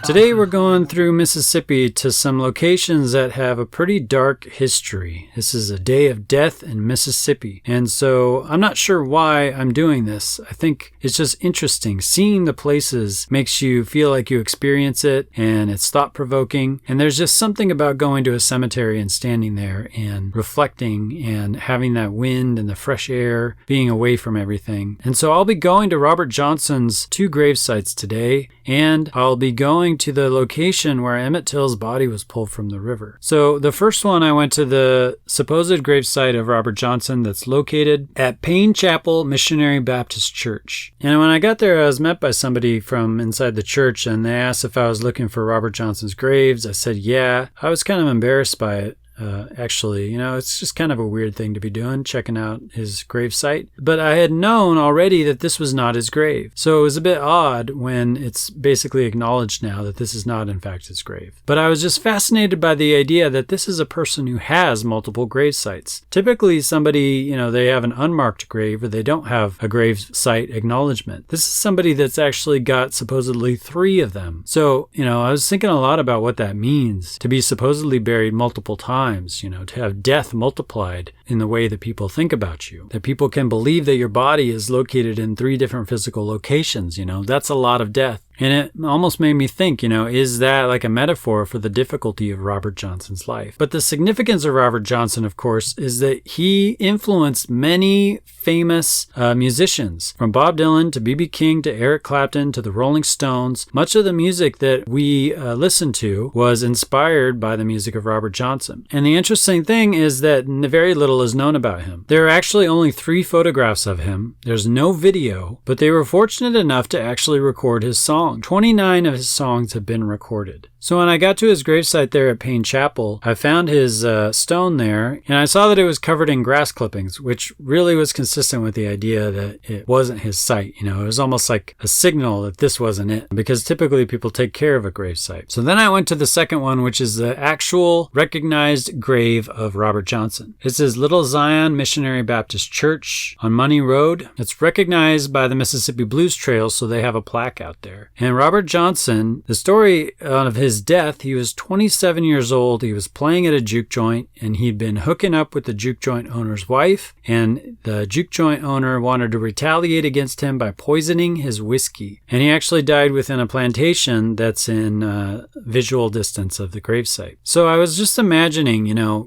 Today we're going through Mississippi to some locations that have a pretty dark history. This is a day of death in Mississippi. And so I'm not sure why I'm doing this. I think it's just interesting. Seeing the places makes you feel like you experience it, and it's thought-provoking. And there's just something about going to a cemetery and standing there and reflecting and having that wind and the fresh air, being away from everything. And so I'll be going to Robert Johnson's 2 grave sites today, and I'll be going to the location where Emmett Till's body was pulled from the river. So the first one, I went to the supposed gravesite of Robert Johnson that's located at Payne Chapel Missionary Baptist Church. And when I got there, I was met by somebody from inside the church, and they asked if I was looking for Robert Johnson's graves. I said, yeah. I was kind of embarrassed by it. Actually, it's just kind of a weird thing to be doing, checking out his gravesite. But I had known already that this was not his grave. So it was a bit odd when it's basically acknowledged now that this is not, in fact, his grave. But I was just fascinated by the idea that this is a person who has multiple grave sites. Typically, somebody, they have an unmarked grave, or they don't have a grave site acknowledgement. This is somebody that's actually got supposedly 3 of them. So, I was thinking a lot about what that means, to be supposedly buried multiple times. To have death multiplied in the way that people think about you. That people can believe that your body is located in 3 different physical locations, that's a lot of death. And it almost made me think, is that like a metaphor for the difficulty of Robert Johnson's life? But the significance of Robert Johnson, of course, is that he influenced many famous musicians, from Bob Dylan to B.B. King to Erik Clapton to the Rolling Stones. Much of the music that we listen to was inspired by the music of Robert Johnson. And the interesting thing is that very little is known about him. There are actually only 3 photographs of him. There's no video, but they were fortunate enough to actually record his song. 29 of his songs have been recorded. So when I got to his gravesite there at Payne Chapel, I found his stone there, and I saw that it was covered in grass clippings, which really was consistent with the idea that it wasn't his site. It was almost like a signal that this wasn't it, because typically people take care of a gravesite. So then I went to the second one, which is the actual recognized grave of Robert Johnson. It's his Little Zion Missionary Baptist Church on Money Road. It's recognized by the Mississippi Blues Trail, so they have a plaque out there. And Robert Johnson, the story of his death, he was 27 years old. He was playing at a juke joint, and he'd been hooking up with the juke joint owner's wife, and the juke joint owner wanted to retaliate against him by poisoning his whiskey. And he actually died within a plantation that's in visual distance of the gravesite. So I was just imagining,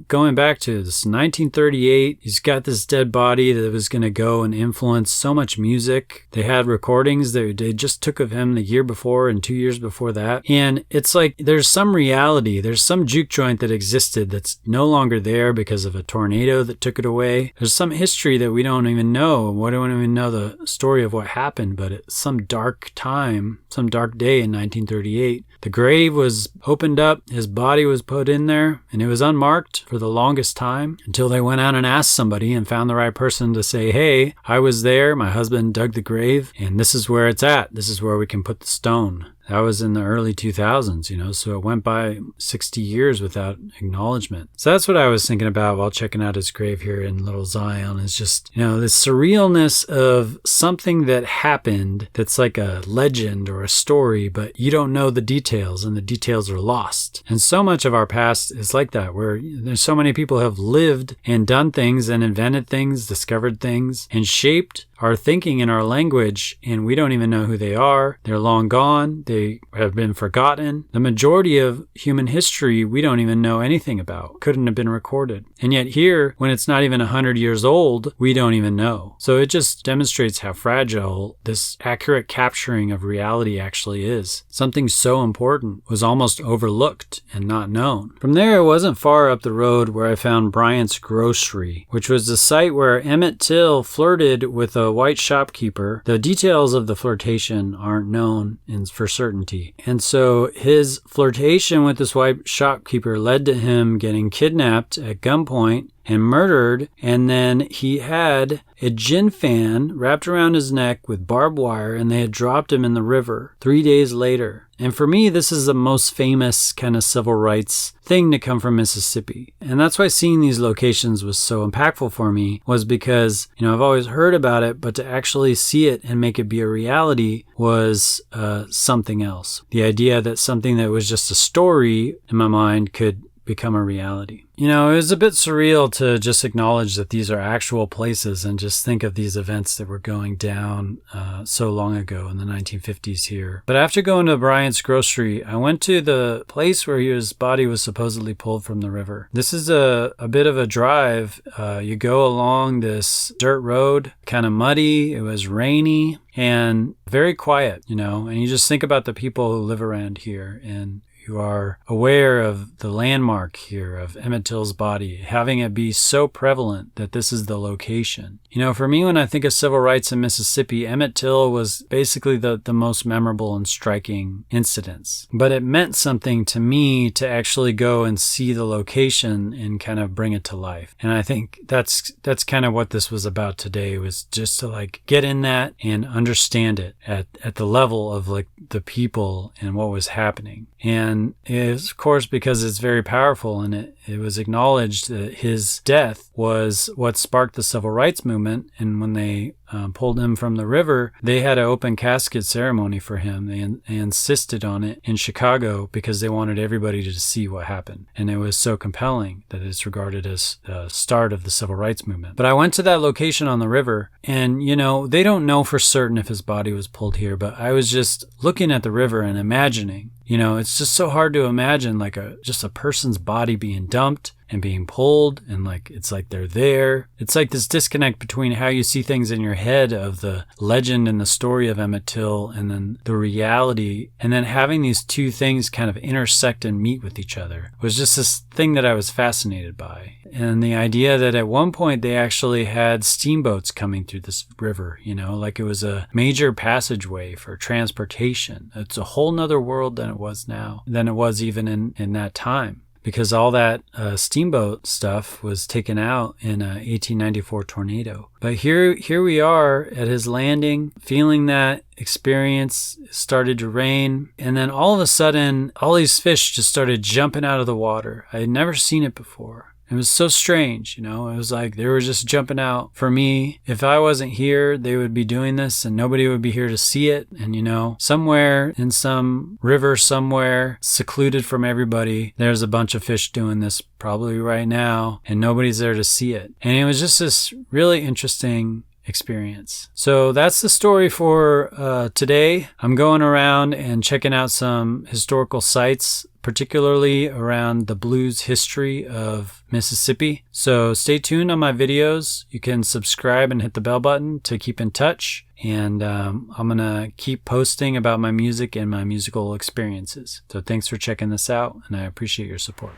going back to this 1938, he's got this dead body that was going to go and influence so much music. They had recordings that they just took of him the year before and 2 years before that. And it's like there's some reality. There's some juke joint that existed that's no longer there because of a tornado that took it away. There's some history that we don't even know. We don't even know the story of what happened, but at some dark time, some dark day in 1938, the grave was opened up, his body was put in there, and it was unmarked for the longest time until they went out and asked somebody and found the right person to say, hey, I was there, my husband dug the grave, and this is where it's at. This is where we can put the stone. That was in the early 2000s, so it went by 60 years without acknowledgement. So that's what I was thinking about while checking out his grave here in Little Zion, is just, the surrealness of something that happened that's like a legend or a story, but you don't know the details, and the details are lost. And so much of our past is like that, where there's so many people who have lived and done things and invented things, discovered things, and shaped our thinking and our language, and we don't even know who they are. They're long gone. They have been forgotten. The majority of human history we don't even know anything about. Couldn't have been recorded. And yet here, when it's not even 100 years old, we don't even know. So it just demonstrates how fragile this accurate capturing of reality actually is. Something so important was almost overlooked and not known. From there, it wasn't far up the road where I found Bryant's Grocery, which was the site where Emmett Till flirted with a white shopkeeper. The details of the flirtation aren't known for certainty. And so his flirtation with this white shopkeeper led to him getting kidnapped at gunpoint and murdered. And then he had a gin fan wrapped around his neck with barbed wire, and they had dropped him in the river 3 days later. And for me, this is the most famous kind of civil rights thing to come from Mississippi. And that's why seeing these locations was so impactful for me, was because, I've always heard about it, but to actually see it and make it be a reality was something else. The idea that something that was just a story in my mind could become a reality. It was a bit surreal to just acknowledge that these are actual places and just think of these events that were going down so long ago in the 1950s here. But after going to Bryant's Grocery, I went to the place where his body was supposedly pulled from the river. This is a bit of a drive. You go along this dirt road, kind of muddy. It was rainy and very quiet, and you just think about the people who live around here, and you are aware of the landmark here of Emmett Till's body, having it be so prevalent that this is the location. For me, when I think of civil rights in Mississippi, Emmett Till was basically the most memorable and striking incidents. But it meant something to me to actually go and see the location and kind of bring it to life. And I think that's kind of what this was about today, was just to get in that and understand it at the level of the people and what was happening. And it's, of course, because it's very powerful, and it was acknowledged that his death was what sparked the civil rights movement. And when they pulled him from the river, they had an open casket ceremony for him. They insisted on it in Chicago because they wanted everybody to see what happened. And it was so compelling that it's regarded as the start of the civil rights movement. But I went to that location on the river, and, they don't know for certain if his body was pulled here, but I was just looking at the river and imagining. It's just so hard to imagine just a person's body being dumped and being pulled, and it's like they're there. It's like this disconnect between how you see things in your head of the legend and the story of Emmett Till, and then the reality, and then having these two things kind of intersect and meet with each other was just this thing that I was fascinated by. And the idea that at one point they actually had steamboats coming through this river, it was a major passageway for transportation. It's a whole nother world than it was even in that time, because all that steamboat stuff was taken out in a 1894 tornado. But here we are at his landing, feeling that experience. It started to rain, and then all of a sudden, all these fish just started jumping out of the water. I had never seen it before. It was so strange, It was like they were just jumping out. For me, if I wasn't here, they would be doing this and nobody would be here to see it. And, somewhere in some river somewhere, secluded from everybody, there's a bunch of fish doing this probably right now, and nobody's there to see it. And it was just this really interesting experience. So that's the story for today. I'm going around and checking out some historical sites, particularly around the blues history of Mississippi. So stay tuned on my videos. You can subscribe and hit the bell button to keep in touch. And I'm going to keep posting about my music and my musical experiences. So thanks for checking this out, and I appreciate your support.